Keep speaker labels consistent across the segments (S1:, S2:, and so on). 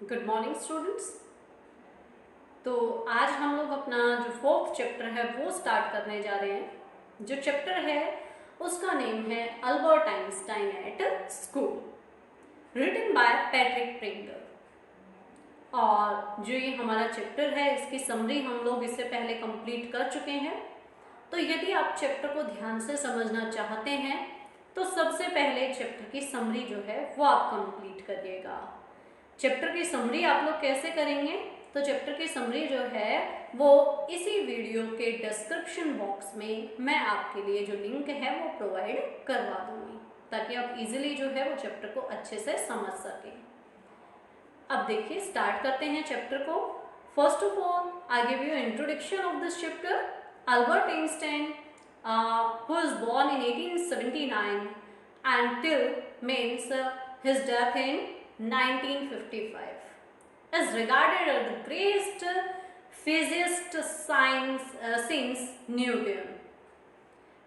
S1: Good morning students. तो आज हम लोग अपना जो फोर्थ चैप्टर है वो स्टार्ट करने जा रहे हैं। जो चैप्टर है उसका नेम है Albert Einstein at school, written by Patrick Pringle. और जो ये हमारा चैप्टर है इसकी समरी हम लोग इससे पहले कंप्लीट कर चुके हैं। तो यदि आप चैप्टर को ध्यान से समझना चाहते हैं तो सबसे पहले चैप्टर की समरी जो है वो आप कंप्लीट करिएगा। चैप्टर की समरी आप लोग कैसे करेंगे? तो चैप्टर की समरी जो है वो इसी वीडियो के डिस्क्रिप्शन बॉक्स में मैं आपके लिए जो लिंक है वो प्रोवाइड करवा दूंगी, ताकि आप इजीली जो है वो चैप्टर को अच्छे से समझ सकें। अब देखिए, स्टार्ट करते हैं चैप्टर को। First of all I give you introduction of this chapter. Albert Einstein who was born in 1879 until means his death in 1955 is regarded as the greatest physicist since Newton.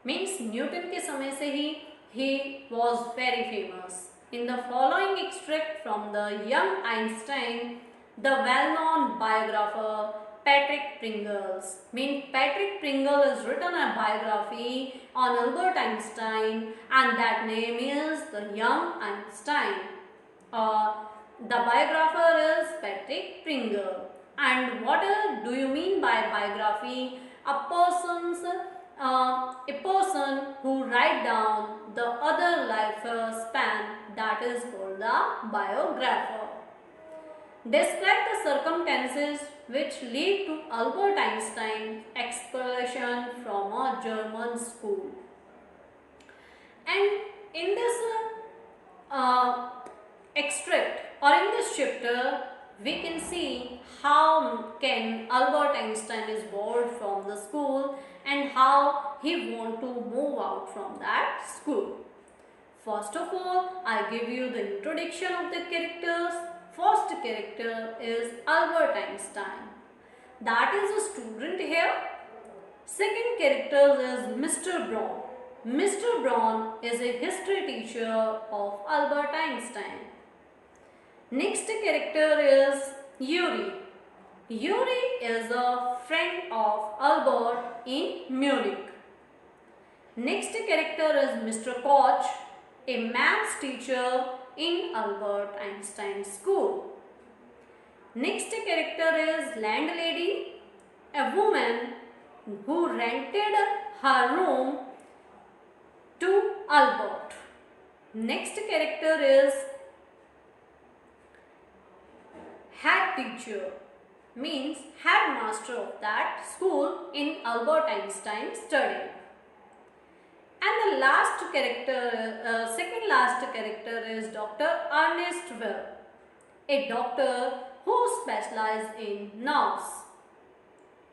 S1: Means Newton के समय से ही he was very famous. In the following extract from the young Einstein, the well-known biographer Patrick Pringles. Patrick Pringle has written a biography on Albert Einstein, and that name is the Young Einstein. The biographer is Patrick Pringle. And what do you mean by biography? A person who write down the other life span, that is called the biographer. Describe the circumstances which lead to Albert Einstein expulsion from a German school. And in this extract or in this chapter, we can see how can Albert Einstein is bored from the school and how he want to move out from that school. First of all, I give you the introduction of the characters. First character is Albert Einstein. That is a student here. Second character is Mr. Braun. Mr. Braun is a history teacher of Albert Einstein. Next character is Yuri. Yuri is a friend of Albert in Munich. Next character is Mr. Koch, a maths teacher in Albert Einstein School. Next character is landlady, a woman who rented her room to Albert. Next character is head teacher, means headmaster of that school in Albert Einstein study. And the last character, second last character is Dr. Ernest Well, a doctor who specializes in nerves.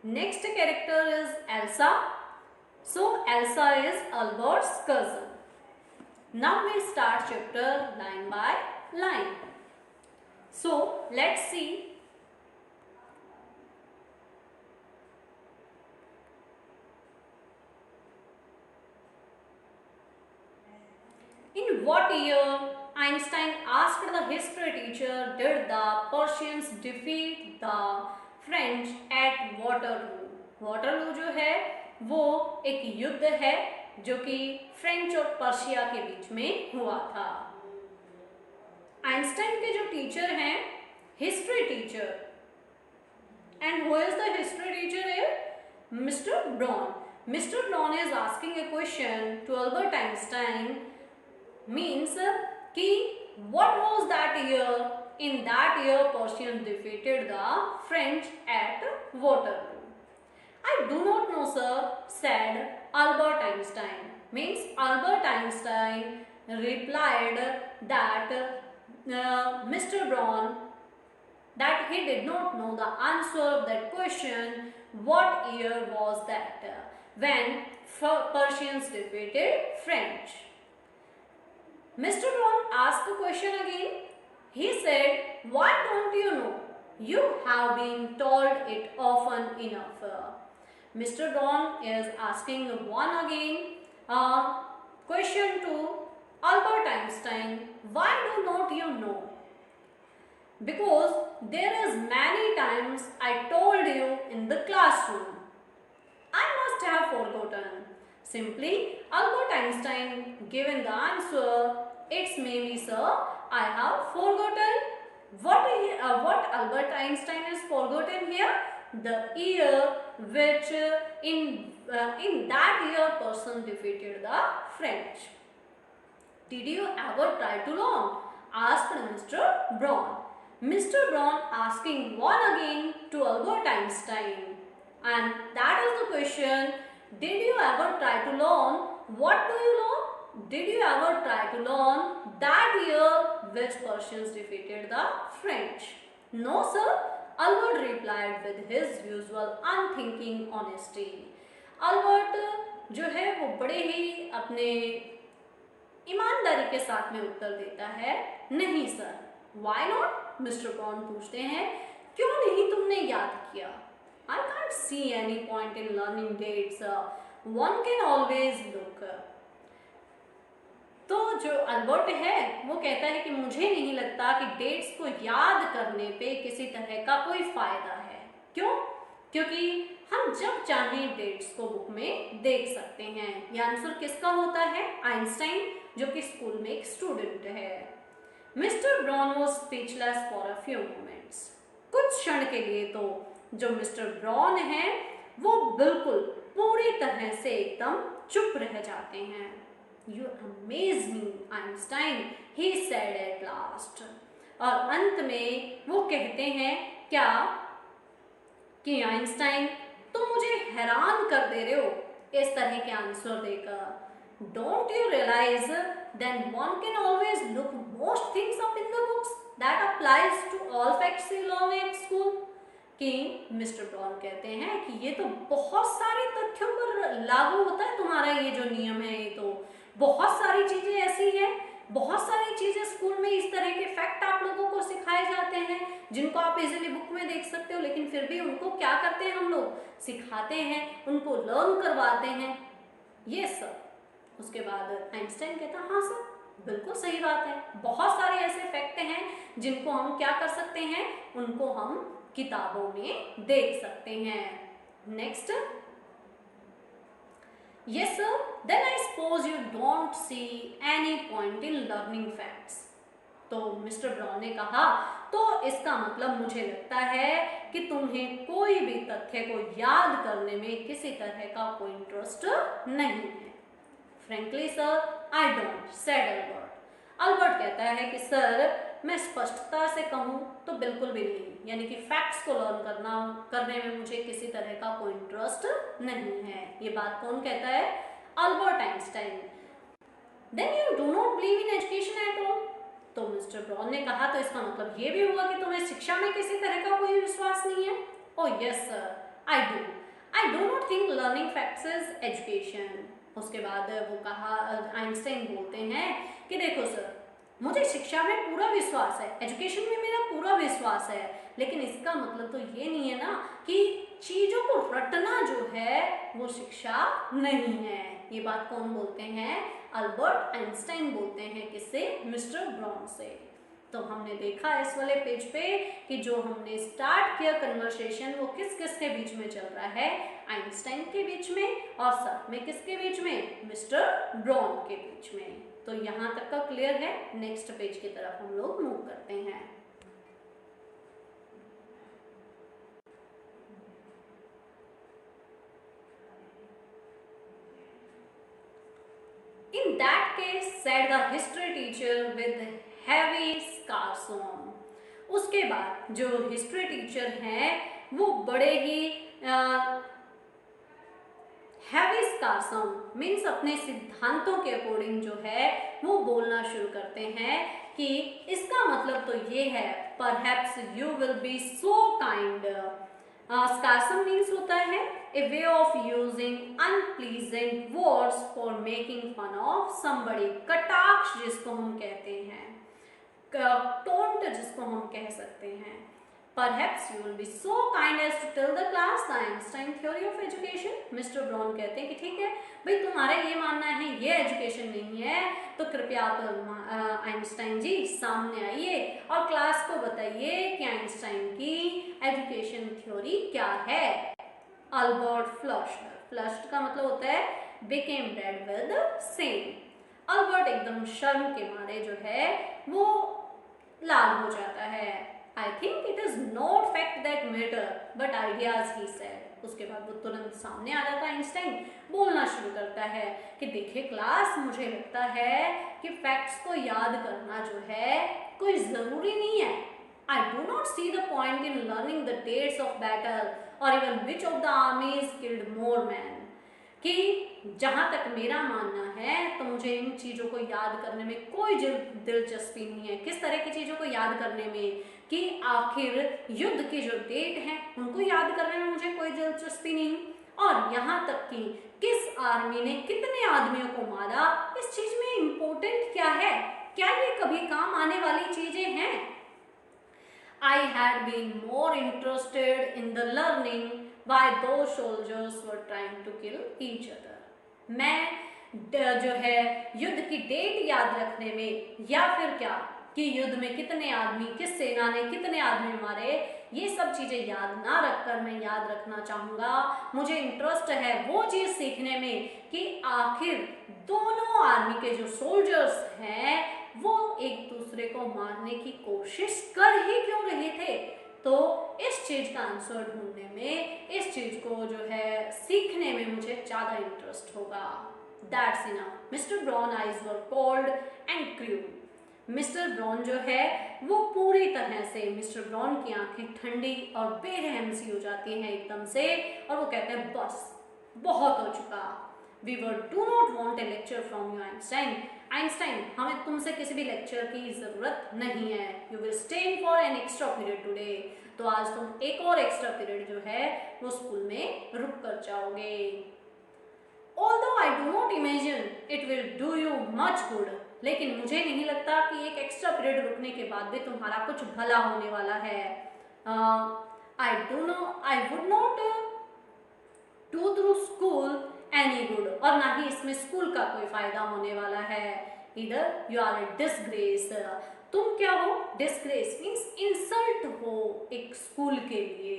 S1: Next character is Elsa. So Elsa is Albert's cousin. Now we start chapter line by line. So let's see. In what year Einstein asked the history teacher did the Persians defeat the French at Waterloo? Waterloo जो है वो एक युद्ध है जो कि French और Persia के बीच में हुआ था। आइंस्टाइन के जो टीचर हैं history teacher, and who is the history teacher here? Mr. Braun. Mr. Braun is asking a question to Albert Einstein, means कि what was that year? In that year Persians defeated the French at Waterloo. I do not know, sir, said Albert Einstein. Means Albert Einstein replied that Mr. Braun, that he did not know the answer of that question. What year was that when Persians defeated French? Mr. Braun asked the question again. He said, why don't you know? You have been told it often enough. Mr. Braun is asking one again question to Albert Einstein. Why do not you know? Because there is many times I told you in the classroom. I must have forgotten. Simply, Albert Einstein given the answer, it's maybe sir, I have forgotten. What Albert Einstein has forgotten here? The year which in that year person defeated the French. Did you ever try to learn? Asked Mr. Braun. Mr. Braun asking one again to Albert Einstein. And that is the question. Did you ever try to learn? What do you learn? Did you ever try to learn that year which Persians defeated the French? No, sir. Albert replied with his usual unthinking honesty. Albert जो है वो बड़े ही अपने ईमानदारी के साथ में उत्तर देता है, नहीं sir. Why not? Mister brown पूछते हैं, क्यों नहीं तुमने याद किया? I can't see any point in learning dates. One can always look. तो जो अल्बर्ट है वो कहता है कि मुझे नहीं लगता कि डेट्स को याद करने पे किसी तरह का कोई फायदा है. क्यों? क्योंकि हम जब चाहें डेट्स को बुक में देख सकते हैं. यह आंसर किसका होता है? आइंस्टाइन, जो कि स्कूल में एक स्टूडेंट है. Mister brown was speechless for a few moments. कुछ क्षण के लिए तो जो मिस्टर ब्राउन है वो बिल्कुल पूरी तरह से एकदम चुप रह जाते हैं. You amaze me Einstein, he said at last. और अंत में वो कहते हैं क्या कि आइंस्टाइन तुम मुझे हैरान कर दे रहे हो इस तरह के आंसर देकर. Don't you realise then one can always look most things up in the books that applies to all facts you learn at school. कि मिस्टर ब्राउन कहते हैं कि ये तो बहुत सारे तथ्यों पर लागू होता है तुम्हारा ये जो नियम है. ये तो बहुत सारी चीजें ऐसी हैं, बहुत सारी चीजें स्कूल में इस तरह के फैक्ट आप लोगों को सिखाए जाते हैं जिनको आप इजीली बुक में देख सकते हो, लेकिन फिर भी उनको क्या करते हैं हम लोग? सिखाते हैं, उनको लर्न करवाते हैं. Yes sir. उसके बाद आइंस्टाइन कहता है हाँ सर, बिल्कुल सही बात है. बहुत सारे ऐसे फैक्ट हैं जिनको हम क्या कर सकते हैं? उनको हम किताबों में देख सकते हैं. Next. Yes sir, then I suppose you don't see any point in learning facts. तो मिस्टर ब्राउन ने कहा तो इसका मतलब मुझे लगता है कि तुम्हें कोई भी तथ्य को याद करने में किसी तरह का कोई इंटरेस्ट नहीं है. Frankly sir, I don't, said Albert. Albert कहता है कि सर मैं स्पष्टता से कहूँ तो बिल्कुल भी नहीं, यानी कि फैक्ट्स को लर्न करने में मुझे किसी तरह का कोई इंटरेस्ट नहीं है. ये बात कौन कहता है? Albert Einstein. Then you do not believe in education at all. तो मिस्टर ब्राउन ने कहा तो इसका मतलब ये भी हुआ कि तुम्हें शिक्षा में किसी तरह का कोई विश्वास नहीं है. Oh yes sir, I do not think learning facts is education. उसके बाद वो कहा, आइंस्टाइन बोलते हैं कि देखो सर, मुझे शिक्षा में पूरा विश्वास है, एजुकेशन में मेरा पूरा विश्वास है, लेकिन इसका मतलब तो ये नहीं है ना कि चीजों को रटना जो है वो शिक्षा नहीं है. ये बात कौन बोलते हैं? अल्बर्ट आइंस्टाइन बोलते हैं. किससे? मिस्टर ब्राउन से. तो हमने देखा इस वाले पेज पे कि जो हमने स्टार्ट किया कन्वर्सेशन वो किस किस के बीच में चल रहा है? आइंस्टाइन के बीच में, और साथ में किसके बीच में? मिस्टर ब्राउन के बीच में. तो यहाँ तक का क्लियर है. नेक्स्ट पेज की तरफ हम लोग मूव करते हैं. In that case, said the history teacher with heavy scarsome. उसके बाद जो हिस्ट्री टीचर हैं वो बड़े ही हैवी स्कार्सम मीन्स अपने सिद्धांतों के अकॉर्डिंग जो है वो बोलना शुरू करते हैं कि इसका मतलब तो ये है, perhaps you will be so kind. Sarcasm means होता है a way of using unpleasant words for making fun of somebody. कटाक्ष जिसको हम कहते हैं, टोंट जिसको हम कह सकते हैं. Perhaps you will be so kind as to tell the class the Einstein theory of education. Mister Brown कहते हैं कि ठीक है भाई, तुम्हारा ये मानना है ये एजुकेशन नहीं है, तो कृपया आप आइंस्टाइन जी सामने आइए और क्लास को बताइए कि आइंस्टाइन की एजुकेशन थ्योरी क्या है। अल्बर्ट फ्लश्ड, फ्लश्ड का मतलब होता है became read with same. Albert एकदम शर्म के मारे जो है वो लाल हो जाता है। I think it is not fact that matter but ideas, he said। उसके बाद वो तुरंत सामने आ जाता है आइंस्टाइन, बोलना शुरू करता है कि देखिए क्लास, मुझे लगता है कि फैक्ट्स को याद करना जो है कोई ज़रूरी नहीं है। I do not see the point in learning the dates of battle or even which of the armies killed more men। कि जहाँ तक मेरा मानना है तो मुझे इन चीज़ों को याद करने में कोई दिलचस्पी नहीं है। किस तरह की चीज़ों को याद करने में कि आखिर युद्ध की जो डेट हैं उनको याद करने में मुझे कोई दिलचस्पी नहीं, और यहाँ तक कि किस आर्मी ने कितने आदमियों को मारा, इस चीज़ में इम्पोर्टेंट क्या है, क्या ये कभी काम आने वाली चीज़ें हैं। I had been more interested in the learning why those soldiers were trying to kill each other। मैं जो है युद्ध की डेट याद रखने में, या फिर क्या कि युद्ध में कितने आदमी, किस सेना ने कितने आदमी मारे, ये सब चीज़ें याद ना रखकर मैं याद रखना चाहूँगा, मुझे इंटरेस्ट है वो चीज़ सीखने में कि आखिर दोनों आर्मी के जो सोल्जर्स हैं वो एक दूसरे को मारने की कोशिश कर ही क्यों रहे थे। तो इस चीज़ का आंसर ढूंढने में, इस चीज़ को जो है सीखने में मुझे ज़्यादा इंटरेस्ट होगा। That's enough. Mister brown eyes were cold and crude. Mister brown जो है वो पूरी तरह से, मिस्टर ब्राउन की आंखें ठंडी और बेरहम सी हो जाती हैं एकदम से, और वो कहते हैं बस बहुत हो चुका। We do not want a lecture from you Einstein. Einstein, हमें तुमसे किसी भी लेक्चर की ज़रूरत नहीं है। You will stay in for an extra period today. तो आज तुम एक और एक्स्ट्रा पीरियड जो है वो स्कूल में रुक कर जाओगे। Although I do not imagine it will do you much good, लेकिन मुझे नहीं लगता कि एक एक्स्ट्रा पीरियड रुकने के बाद भी तुम्हारा कुछ भला होने वाला है। I would not do through school any good, और ना ही इसमें स्कूल का कोई फायदा होने वाला है। Either you are a disgrace, तुम क्या हो? Disgrace means insult हो एक स्कूल के लिए।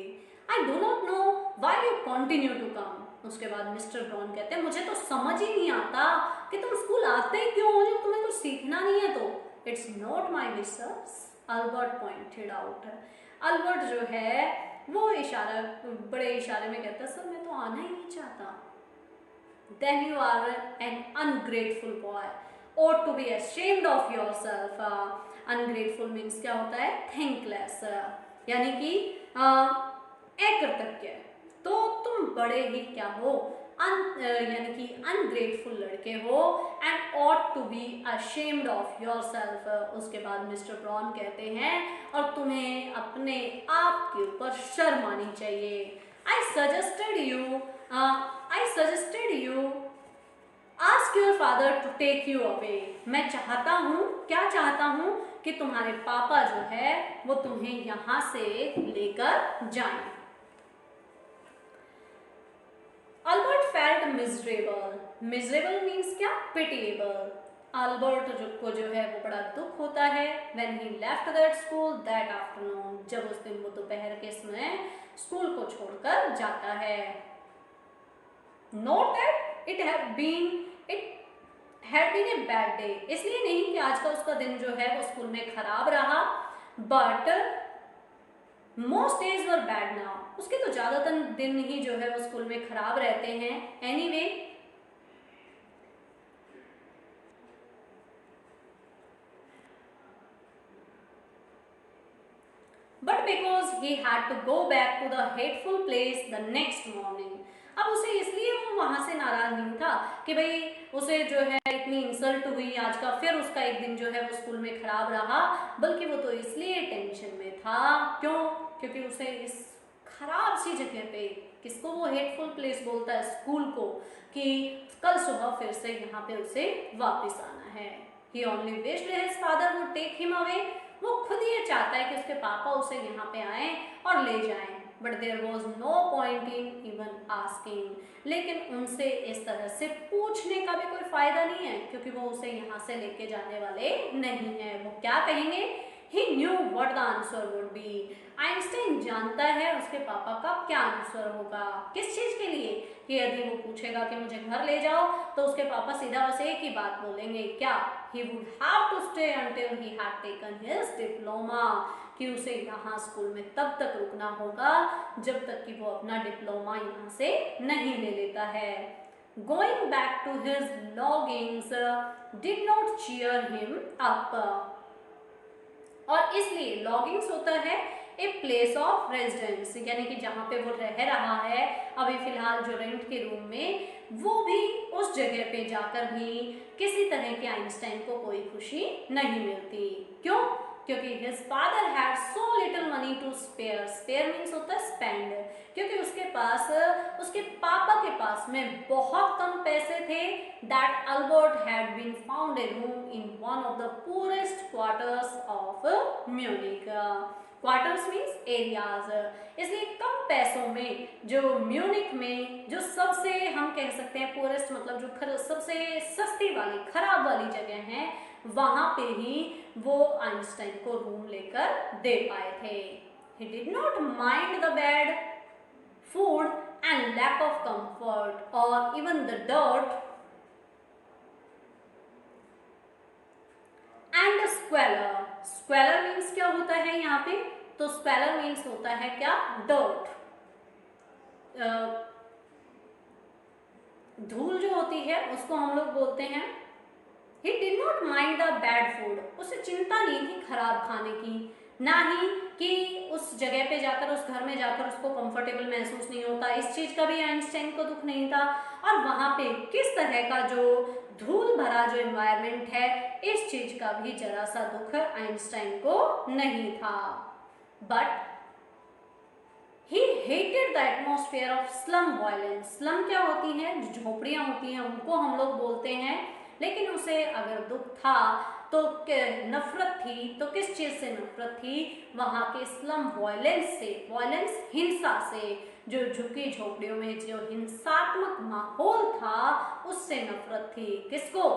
S1: I do not know why you continue to come। उसके बाद मिस्टर ब्राउन कहते हैं मुझे तो समझ ही नहीं आता कि तुम स्कूल आते क्यों हो जब तुम्हें कुछ सीखना नहीं है। तो it's not my wishes, Albert pointed out. Albert जो है वो इशारा, बड़े इशारे में कहता है सर मैं तो आना ही नहीं चाहता। Then you are an ungrateful boy, ought to be ashamed of yourself। Ungrateful means क्या होता है? थिंकलेस, यानी कि अकृतज्ञ। तो तुम बड़े ही क्या हो, यानी कि अनग्रेटफुल लड़के हो। And ought to be ashamed of yourself। उसके बाद मिस्टर ब्राउन कहते हैं और तुम्हें अपने आप के ऊपर शर्म आनी चाहिए। I suggested you ask your father to take you away। मैं चाहता हूँ, क्या चाहता हूँ कि तुम्हारे पापा जो है वो तुम्हें यहाँ से लेकर जाएं। Albert felt miserable. Miserable means क्या? पिटिएबल। अल्बर्ट को जो है वो बड़ा दुख होता है when he left that school that afternoon, जब उस दिन वो दोपहर के समय स्कूल को छोड़कर जाता है। Note that it had been a bad day, इसलिए नहीं कि आज का उसका दिन जो है वो स्कूल में खराब रहा, but most days were bad now. उसके तो ज़्यादातर दिन ही जो है वो स्कूल में खराब रहते हैं। Anyway but because he had to go back to the hateful place the next morning. अब उसे इसलिए वो वहाँ से नाराज नहीं था कि भाई उसे जो है इतनी इंसल्ट हुई आज का, फिर उसका एक दिन जो है वो स्कूल में खराब रहा, बल्कि वो तो इसलिए टेंशन में था। क्यों? क्योंकि उसे इस खराब सी जगह पे, किसको वो हेटफुल प्लेस बोलता है? स्कूल को, कि कल सुबह फिर से यहाँ पे उसे वापस आना है। He only wished his father would take him away। वो खुद ये इसलिए चाहता है कि उसके पापा उसे यहाँ पे आए और ले जाएं, but there was no point in even asking, लेकिन उनसे इस तरह से पूछने का भी कोई फायदा नहीं है, क्योंकि वो उसे यहाँ से लेके जाने वाले नहीं है। वो क्या कहेंगे? He knew what the answer would be. Einstein जानता है उसके पापा का क्या आंसर होगा, किस चीज के लिए, कि यदि वो पूछेगा कि मुझे घर ले जाओ, तो उसके पापा सीधा बस एक ही बात बोलेंगे, क्या? He would have to stay until he had taken his diploma, कि उसे यहाँ स्कूल में तब तक रुकना होगा जब तक कि वो अपना डिप्लोमा यहाँ से नहीं ले लेता है। Going back to his longings did not cheer him up. और इसलिए लॉगिंग्स होता है ए प्लेस ऑफ रेजिडेंस, यानी कि जहाँ पे वो रह रहा है अभी फिलहाल जो रेंट के रूम में, वो भी उस जगह पे जाकर भी किसी तरह के आइंस्टाइन को कोई खुशी नहीं मिलती। क्यों? क्योंकि his father had so little money to spare. Spare means होता है spend, क्योंकि उसके पास, उसके पापा के पास में बहुत कम पैसे थे। That Albert had been found a room in one of the poorest quarters of Munich. Quarters means areas. इसलिए कम पैसों में जो म्यूनिक में जो सबसे हम कह सकते हैं poorest मतलब जो सबसे सस्ती वाली खराब वाली जगह है, वहां पे ही वो आइंस्टाइन को रूम लेकर दे पाए थे। He did not mind the bad food and lack of comfort or even the dirt and squalor. Squalor means क्या होता है यहाँ पे? तो squalor means होता है क्या? dirt. धूल जो होती है उसको हम लोग बोलते हैं। He did not mind the bad food. उसे चिंता नहीं थी खराब खाने की, ना ही कि उस जगह पे जाकर, उस घर में जाकर उसको कंफर्टेबल महसूस नहीं होता, इस चीज का भी आइंस्टाइन को दुख नहीं था। और वहां पे किस तरह का जो धूल भरा जो एनवायरनमेंट है, इस चीज का भी जरा सा दुख आइंस्टाइन को नहीं था। But He hated the atmosphere of slum violence. slum क्या होती है? जो झोपड़ियां होती हैं उनको हम लोग बोलते हैं। लेकिन उसे अगर दुख था तो नफरत थी, तो किस चीज से नफरत थी? वहां के स्लम वायलेंस से, वायलेंस हिंसा से, जो झुग्गी झोपड़ियों में जो हिंसात्मक माहौल था उससे नफरत थी। किसको?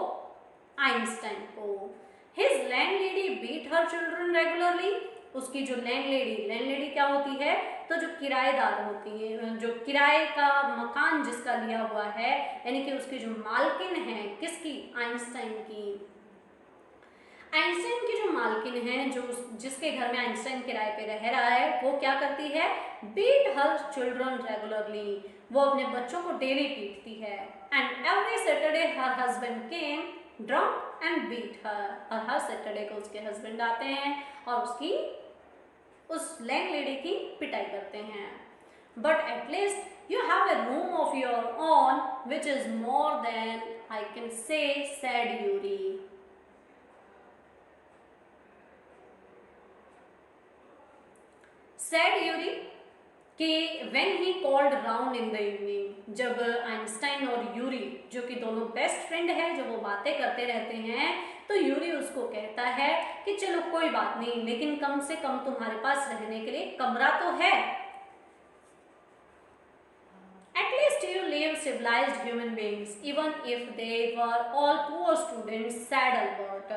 S1: आइंस्टाइन को। His landlady beat her children regularly. उसकी जो लैंडलेडी क्या होती है? तो जो किराएदार होती है, जो किराए का मकान जिसका लिया हुआ है, यानी कि उसकी जो मालकिन है, किसकी? आइंस्टाइन की। आइंस्टाइन की जो मालकिन है, जो जिसके घर में आइंस्टाइन किराए पे रह रहा है, वो क्या करती है? Beat her children regularly. वो अपने बच्चों को डेली पीटती है। And every Saturday her husband came drunk and beat her. और हर सैटरडे को उसके हस्बैंड आते हैं और उसकी, उस लैंडलेडी की पिटाई करते हैं। But at least you have a room of your own which is more than I can say, said Yuri. Said Yuri कि when he called round in the evening, जब आइंस्टाइन और यूरी, जो कि दोनों बेस्ट फ्रेंड है, जब वो बातें करते रहते हैं, तो यूरी उसको कहता है कि चलो कोई बात नहीं, लेकिन कम से कम तुम्हारे पास रहने के लिए कमरा तो है। At least you live civilized human beings, even if they were all poor students, said Albert.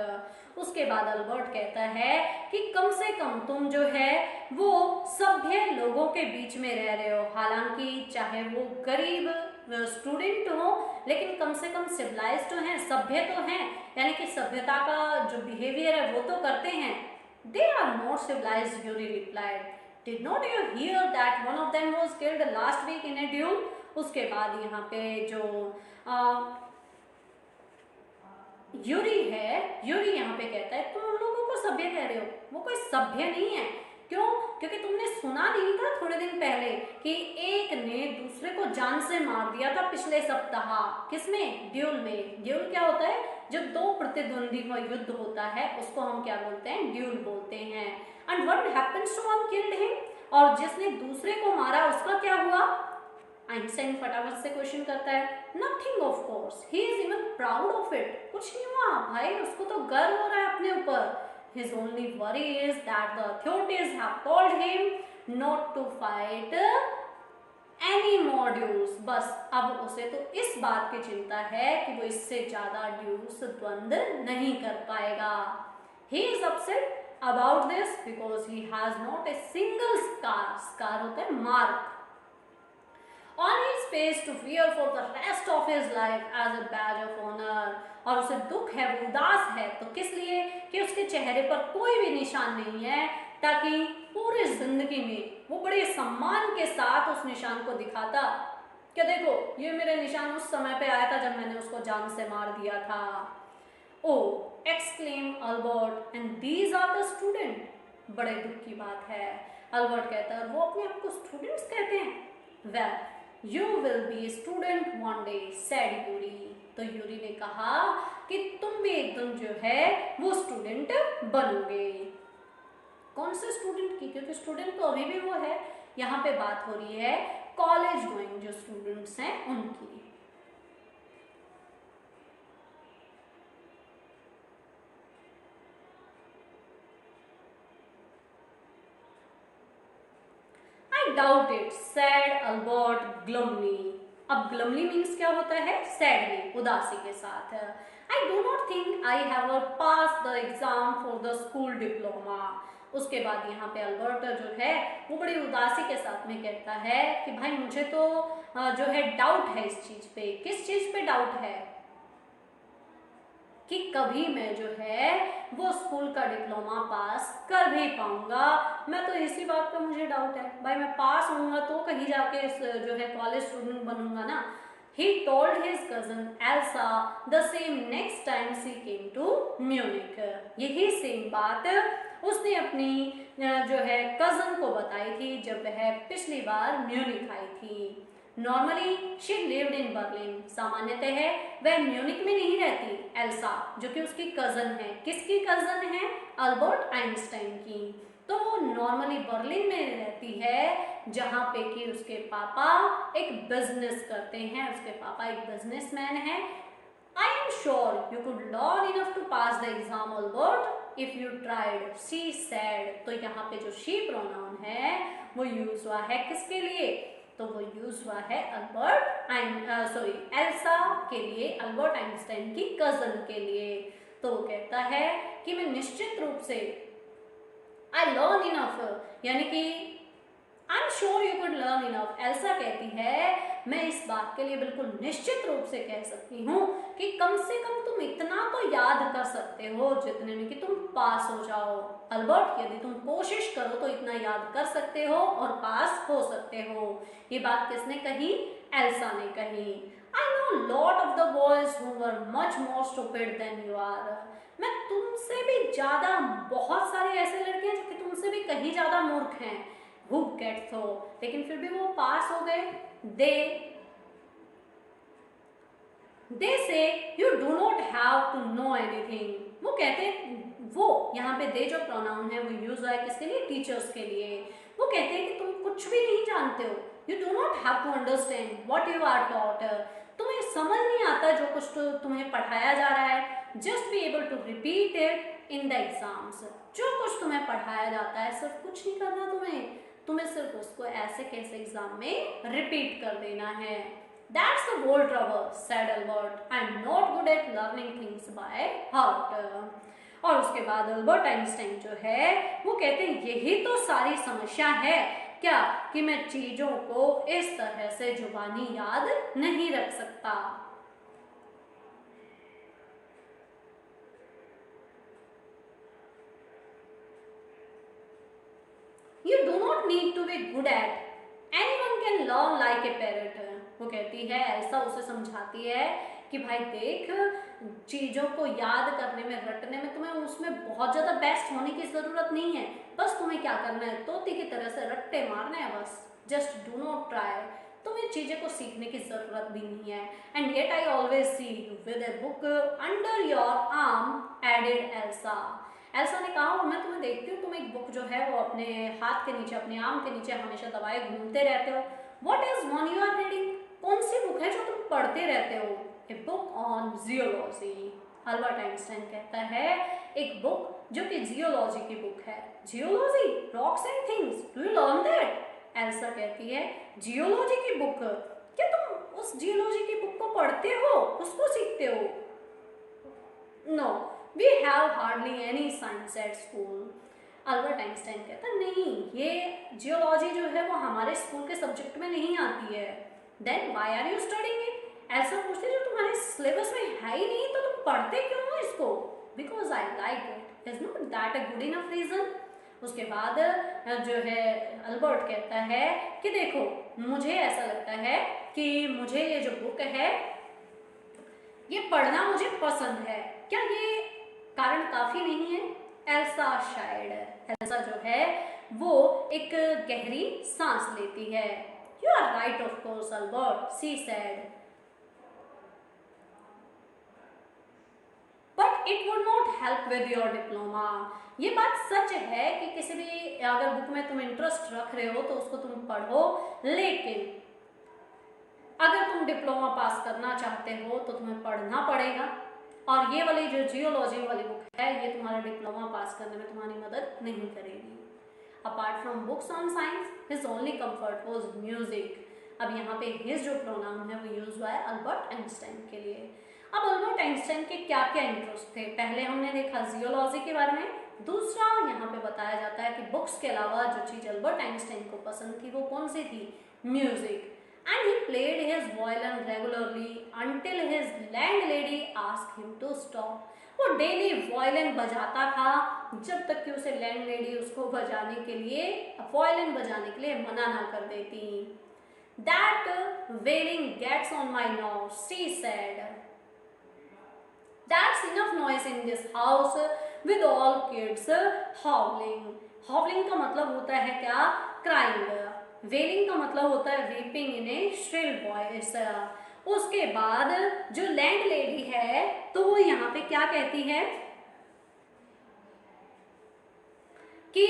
S1: उसके बाद अल्बर्ट कहता है कि कम से कम तुम जो है वो सभ्य लोगों के बीच में रह रहे हो, हालांकि चाहे वो गरीब स्टूडेंट हो, लेकिन कम से कम सिविलाइज तो हैं, सभ्य तो हैं, यानी कि सभ्यता का जो बिहेवियर है वो तो करते हैं। They are not civilized, Yuri replied. Did not you hear that one of them was killed last week in a duel? उसके बाद यहाँ पे जो यूरी है, यूरी यहाँ पे कहता है तुम उन लोगों को सभ्य कह रहे हो, वो कोई सभ्य नहीं है। क्यों? क्योंकि तुमने सुना नहीं था थोड़े दिन पहले कि एक ने दूसरे को जान से मार दिया था पिछले सप्ताह। किसमें? ड्यूल में। ड्यूल क्या होता है? जब दो प्रतिद्वंदी का युद्ध होता है उसको हम क्या बोलते हैं? ड्यूल बोलते हैं। And what happens to one killed him? और जिसने दूसरे को मारा उसका क्या हुआ? आइंस्टाइन फटाफट से क्वेश्चन करता है। Nothing of course, he is even proud of it. कुछ नहीं हुआ भाई, उसको तो गर्व हो रहा है अपने ऊपर। His only worry is that the authorities have told him not to fight any more duels. बस अब उसे तो इस बात की चिंता है कि वो इससे ज्यादा ड्यूस द्वंद्व नहीं कर पाएगा. He is upset about this because he has not a single scar. Scar होता है mark on his face to wear for the rest of his life as a badge of honor. और उसे दुख है, वो उदास है, तो किस लिए कि उसके चेहरे पर कोई भी निशान नहीं है, ताकि पूरी जिंदगी में वो बड़े सम्मान के साथ उस निशान को दिखाता कि देखो ये मेरे निशान उस समय पे आया था जब मैंने उसको जान से मार दिया था. Oh, exclaimed Albert, and these are the student. बड़े दुख की बात है. अल्बर्ट कहता है वो अपने आप को स्टूडेंट्स कहते हैं. Well, you will be a student one day, said Yuri. तो यूरी ने कहा कि तुम भी एक दिन जो है वो स्टूडेंट बनोगे. कौन से स्टूडेंट की? क्योंकि स्टूडेंट तो अभी भी वो है. यहाँ पे बात हो रही है कॉलेज गोइंग जो स्टूडेंट्स हैं उनकी. I doubt it, said Albert glumly. अब glumly means क्या होता है? Sadly, उदासी के साथ. I do not think I have passed the exam for the school diploma. उसके बाद यहाँ पे अल्बर्ट जो है वो बड़ी उदासी के साथ में कहता है कि भाई मुझे तो जो है डाउट है इस चीज पे. किस चीज पे डाउट है? कि कभी मैं जो है वो स्कूल का डिप्लोमा पास कर भी पाऊंगा. मैं तो इसी बात पे मुझे डाउट है. भाई मैं पास होऊंगा तो कहीं जाके जो है कॉलेज स्टूडेंट बनूंगा ना. He told his cousin Elsa the same next time she came to Munich. यही सेम बात उसने अपनी जो है कजन को बताई थी जब वह पिछली बार म्यूनिक आई थी. Normally she lived in Berlin. सामान्यतः वह म्यूनिक में नहीं रहती. एल्सा जो कि उसकी कजन है. किसकी कजन है? अल्बर्ट आइंस्टाइन की. तो वो नॉर्मली बर्लिन में रहती है जहाँ पे कि उसके पापा एक बिजनेस करते हैं. उसके पापा एक बिजनेसमैन है. I am sure you could learn enough to pass the exam, Albert, if you tried, she said. तो यहाँ पे जो she pronoun है वो यूज हुआ है किसके लिए? तो वो यूज हुआ है एल्सा के लिए, अल्बर्ट आइंस्टाइन की कजन के लिए. तो वो कहता है कि मैं निश्चित रूप से I learn enough, यानी कि I'm sure you could learn enough. Elsa कहती है मैं इस बात के लिए बिल्कुल निश्चित रूप से कह सकती हूँ कि कम से कम तुम इतना तो याद कर सकते हो जितने में कि तुम पास हो जाओ. अल्बर्ट यदि तुम कोशिश करो तो इतना याद कर सकते हो और पास हो सकते हो. ये बात किसने कही? एल्सा ने कही. I know lot of the boys who were much more stupid than you are. मैं तुमसे भी ज्यादा, बहुत सारे ऐसे लड़के हैं जो कि तुमसे भी कहीं ज्यादा मूर्ख हैं. Who gets so? लेकिन फिर भी वो पास हो गए. They say you do not have to know anything. वो कहते हैं, वो यहाँ पे दे जो प्रोनाउन है वो यूज हुआ है किसके लिए? टीचर्स के लिए. वो कहते हैं कि तुम कुछ भी नहीं जानते हो. You do not have to understand what you are taught. तुम्हें समझ नहीं आता जो कुछ तो तुम्हें पढ़ाया जा रहा है. Just be able to repeat it in the exams. जो कुछ तुम्हें पढ़ाया जाता है सिर्फ कुछ नहीं करना तुम्हें सिर्फ उसको ऐसे कैसे एग्जाम में रिपीट कर देना है. That's the whole trouble, said Albert. I'm not good at learning things by heart. और उसके बाद अल्बर्ट आइंस्टाइन जो है वो कहते हैं यही तो सारी समस्या है. क्या? कि मैं चीजों को इस तरह से जुबानी याद नहीं रख सकता. You do not need to be good at. Anyone can learn like a parrot. वो कहती है, ऐसा उसे समझाती है कि भाई देख, चीजों को याद करने में, रटने में तुम्हें उसमें बहुत ज्यादा बेस्ट होने की जरूरत नहीं है. बस तुम्हें क्या करना है? तोते की तरह से रट्टे मारने हैं बस. Just do not try. तुम्हें चीजें को सीखने की जरूरत भी नहीं है. And yet I always see you with a book under your arm, added Elsa. Elsa ने कहा मैं तुम्हें देखती हूँ तुम एक बुक जो है वो अपने हाथ के नीचे, अपने आर्म के नीचे हमेशा दबाए घूमते रहते हो. What is one you are reading? कौन सी बुक है जो तुम पढ़ते रहते हो? A book on geology. Albert Einstein कहता है एक बुक जो कि जियोलॉजी की बुक है। Geology, rocks and things, do you learn that? Elsa कहती है जियोलॉजी की बुक, क्या तुम उस जियोलॉजी की बुक को पढ़ते हो, उसको सीखते हो? No, we have hardly any science at school. Albert Einstein कहता नहीं, ये जियोलॉजी जो है वो हमारे स्कूल के सब्जेक्ट में नहीं आती है। Then why are you studying it? ऐसा पूछते जो तुम्हारे सिलेबस में है ही नहीं तो तुम पढ़ते क्यों हो इसको? Because I like it. Is not that a good enough reason? उसके बाद जो है अल्बर्ट कहता है कि देखो, मुझे ऐसा लगता है कि मुझे ये जो बुक है ये पढ़ना मुझे पसंद है। क्या ये कारण काफी नहीं है? एल्सा शायद, एल्सा जो है वो एक गहरी सांस लेती है। You are right of course Albert, she said, but it would not help with your diploma. ये बात सच है कि किसी भी अगर बुक में तुम इंटरेस्ट रख रहे हो तो उसको तुम पढ़ो, लेकिन अगर तुम डिप्लोमा पास करना चाहते हो तो तुम्हें पढ़ना पड़ेगा। और ये वाली जो जियोलॉजी वाली बुक है ये तुम्हारा डिप्लोमा पास करने में तुम्हारी मदद नहीं करेगी। Apart from books on science, his only comfort was music. अब यहाँ पे हिज जो प्रोनाउन है वो यूज हुआ है अल्बर्ट आइंस्टाइन के लिए। अब अल्बर्ट आइंस्टाइन के क्या क्या इंटरेस्ट थे? पहले हमने देखा जियोलॉजी के बारे में। दूसरा यहाँ पे बताया जाता है कि बुक्स के अलावा जो चीज अल्बर्ट आइंस्टाइन को पसंद थी वो कौन सी थी? Music. And he played his violin regularly until his landlady asked him to stop. वो डेली वायलिन बजाता था जब तक कि उसे लैंडलेडी उसको बजाने के लिए, वायलिन बजाने के लिए मना ना कर देती। That wailing gets on my nerves, she said. That's enough noise in this house with all kids howling. Howling का मतलब होता है क्या? Crying. वेलिंग का मतलब होता है वीपिंग इन ए श्रिल वॉइस। उसके बाद जो लैंड लेडी है तो वो यहाँ पे क्या कहती है कि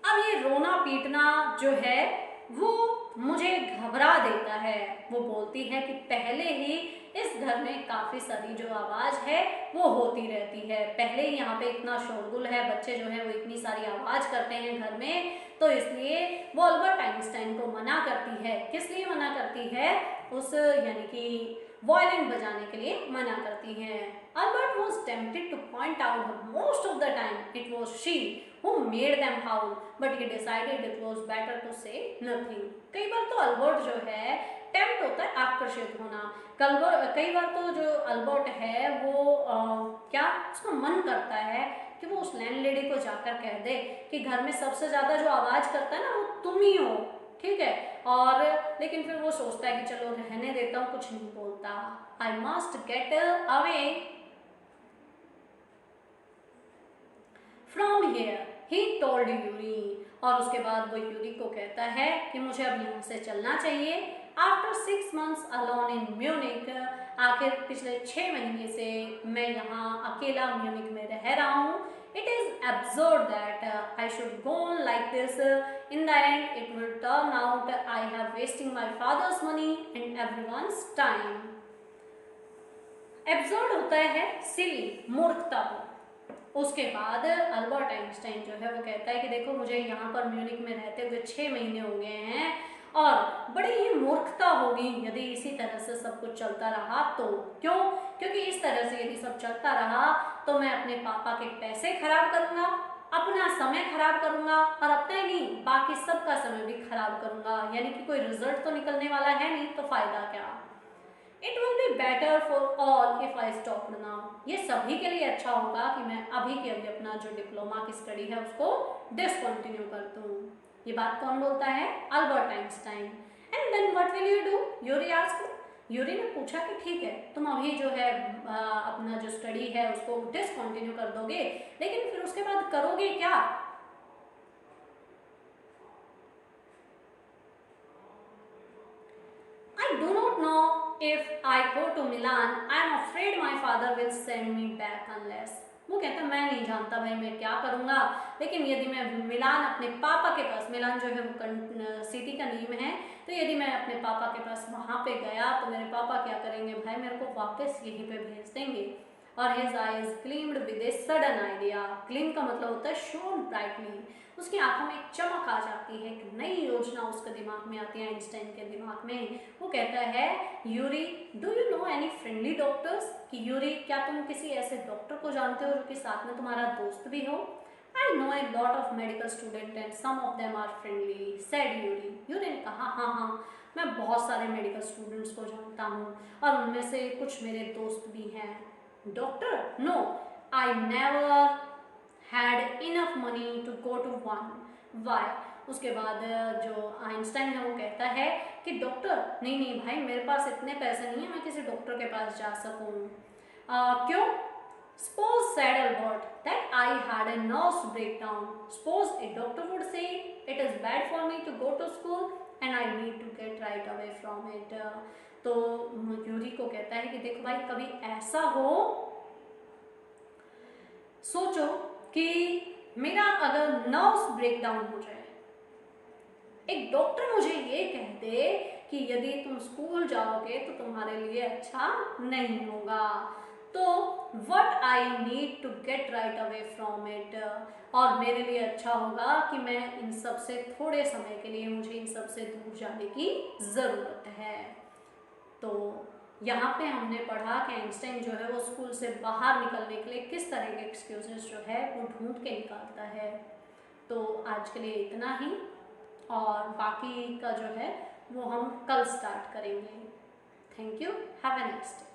S1: अब ये रोना पीटना जो है वो मुझे घबरा देता है। वो बोलती है कि पहले ही इस घर में काफी सारी जो आवाज है वो होती रहती है, पहले ही यहाँ पे इतना शोरगुल है, बच्चे जो है वो इतनी सारी आवाज करते हैं घर में, तो इसलिए वो अल्बर्ट आइंस्टाइन को मना करती है। किस लिए मना करती है? उस यानी कि वायलिन बजाने के लिए मना करती हैं। Albert was tempted to point out that most of the time it was she who made them howl, but he decided it was better to say nothing. कई बार तो अल्बर्ट जो है टेम्प्ट होता है आकर्षित होना। कई बार तो जो अल्बर्ट है वो क्या उसका मन करता है कि वो उस लैंडलेडी को जाकर कह दे कि घर में सबसे ज्यादा जो आवाज करता है ना वो तुम ही हो, ठीक है। और लेकिन फिर वो सोचता है कि चलो रहने देता हूँ, कुछ नहीं बोलता। I must get away from here, he told Yuri. और उसके बाद वो यूरी को कहता है कि मुझे अब यहाँ से चलना चाहिए। After 6 months alone in Munich, आखिर पिछले 6 महीने से मैं यहाँ अकेला म्यूनिक में रह रहा हूँ। It is absurd that I should go on like this. In the end, it will turn out I have wasting my father's money and everyone's time. Absurd होता है silly, मूर्खता को। उसके बाद अल्बर्ट आइंस्टाइन जो है वो कहता है कि देखो मुझे यहाँ पर म्यूनिक में रहते हुए 6 महीने हो गए हैं और बड़ी ही मूर्खता होगी यदि इसी तरह से सब कुछ चलता रहा तो। क्यों? क्योंकि इस तरह से यदि सब चलता रहा तो मैं अपने पापा के पैसे खराब करूंगा, अपना समय खराब करूंगा और अपना ही नहीं बाकी सबका समय भी खराब करूंगा, यानी कि कोई रिजल्ट तो निकलने वाला है नहीं, तो फायदा क्या। It will be better for all if I stop now. ये सभी के लिए अच्छा होगा कि मैं अभी के अभी अपना जो डिप्लोमा की स्टडी है उसको डिसकंटिन्यू कर दूँ। ये बात कौन बोलता है? Albert Einstein. And then what will you do? Yuri asked. Yuri ने पूछा कि ठीक है तुम अभी जो है अपना जो स्टडी है उसको डिसकंटिन्यू कर दोगे, लेकिन फिर उसके बाद करोगे क्या? I do not know if I go to Milan. I am afraid my father will send me back unless. वो कहता मैं नहीं जानता भाई मैं क्या करूँगा, लेकिन यदि मैं मिलान अपने पापा के पास, मिलान जो है वो सिटी का नेम है, तो यदि मैं अपने पापा के पास वहाँ पे गया तो मेरे पापा क्या करेंगे भाई, मेरे को वापस यहीं पे भेज देंगे। और his eyes gleamed with a sudden idea. Gleam का मतलब होता है shone brightly. उसकी आंखों में एक चमक आ जाती है, एक नई योजना उसके दिमाग में आती है, आइंस्टाइन के दिमाग में. वो कहता है, Yuri, do you know any friendly doctors? कि यूरी, क्या तुम किसी ऐसे डॉक्टर को जानते हो जो कि साथ में तुम्हारा दोस्त भी हो? I know a lot of medical students and some of them are friendly, said Yuri. Yuri ने कहा, हाँ, मैं बहुत सारे मेडिकल स्टूडेंट्स को जानता हूँ और उनमें से कुछ मेरे दोस्त भी हैं. Doctor? No, I never had enough money to go to one. Why? उसके बाद जो आइंस्टाइन है वो कहता है कि डॉक्टर, नहीं भाई, मेरे पास इतने पैसे नहीं है मैं किसी डॉक्टर के पास जा सकूँ. क्यों? Suppose, said Albert, that I had a nervous breakdown. Suppose a doctor would say it is bad for me to go to school and I need to get right away from it. तो Yuri को कहता है कि देखो भाई, कभी ऐसा हो, सोचो कि मेरा अगर नर्व्स ब्रेकडाउन हो जाए, एक डॉक्टर मुझे ये कह दे कि यदि तुम स्कूल जाओगे तो तुम्हारे लिए अच्छा नहीं होगा, तो what I need to get right away from it, और मेरे लिए अच्छा होगा कि मैं इन सब से थोड़े समय के लिए, मुझे इन सब से दूर जाने की ज़रूरत है. तो यहाँ पे हमने पढ़ा कि आइंस्टाइन जो है वो स्कूल से बाहर निकलने के लिए किस तरह के एक्सक्यूजेस जो है वो ढूंढ के निकालता है. तो आज के लिए इतना ही, और बाकी का जो है वो हम कल स्टार्ट करेंगे. Thank you, have a nice day.